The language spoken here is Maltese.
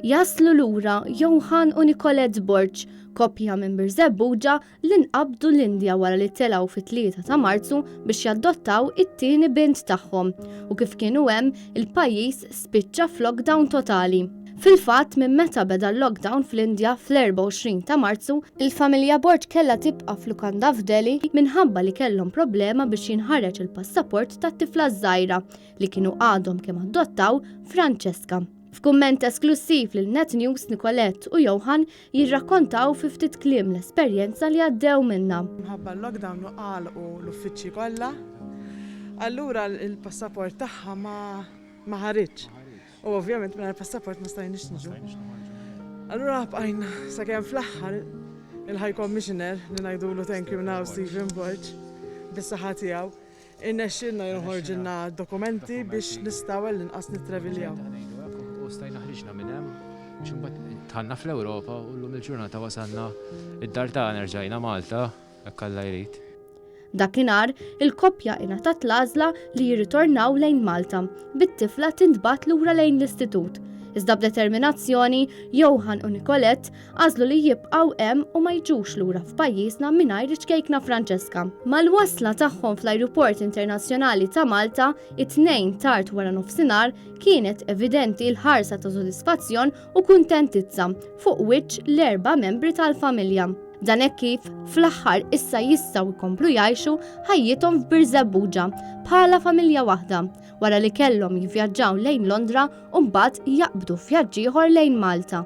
Jaslu lura Johan u Nicolette Borch, koppja minn Birzebbuġa li nqabdu l-Indja wara li telgħu fit-3 ta' Marzu biex jaddottaw it-tieni bint tagħhom u kif kienu hemm il-pajjiż spiċċa f'lockdown totali. Fil-fatt minn meta beda l-lockdown fl-Indja fl-24 ta' Marzu, il-familja Borch kellha tibqa' f'lukanda f'Delhi minħabba li kellhom problema biex jinħareġ il-passaport tat-tifla żgħira li kienu għadhom kemm adottaw Francesca. F'kumment esklusiv lil Net News, Nicolette u Johan jirrakkontaw fi ftit kliem l-esperjenza li għaddew minnha. Minħabba l-lockdown għalqu l-uffiċċji kollha, allura il-passaport tagħha ma ħareġ. U ovvjament minn il-passaport ma stajniex niġu. Allura bqajna sakemm fl-aħħar il-High Commissioner li ngħidulu thank you now Stephen Borch bis-saħħa tiegħu innexxilna jinħorġilna dokumenti biex nistgħu l-inqas nittraviljaw. Stajna ħriġna minn hemm biex imbagħad tħanna fl-Ewropa u llum il-ġurnata wasalna id-dar tagħna nerġajna Malta hekk Alla jrid. Dakinhar il-koppja ingħatat l-għażla li jirritornaw lejn Malta bit-tifla tintbagħat lura lejn l-istitut. Iżda b'determinazzjoni Johan u Nicolette għażlu li jibqgħu hemm u ma jiġux lura f'pajjiżna mingħajr iċkejkna Francesca. Mal-wasla tagħhom fl-Ajruport Internazzjonali ta' Malta, it-tnejn tard wara nofsinhar kienet evidenti l-ħarsa ta' sodisfazzjon u kuntentizza fuq wiċċ l-erba' membri tal-familja. Dan hekk kif fl-aħħar issa jistgħu jkomplu jgħixu ħajjithom f'Birzebbuġa bħala familja waħda wara li kellhom jivvjaġġaw lejn Londra u mbagħad jaqbdu vjaġġ ieħor lejn Malta.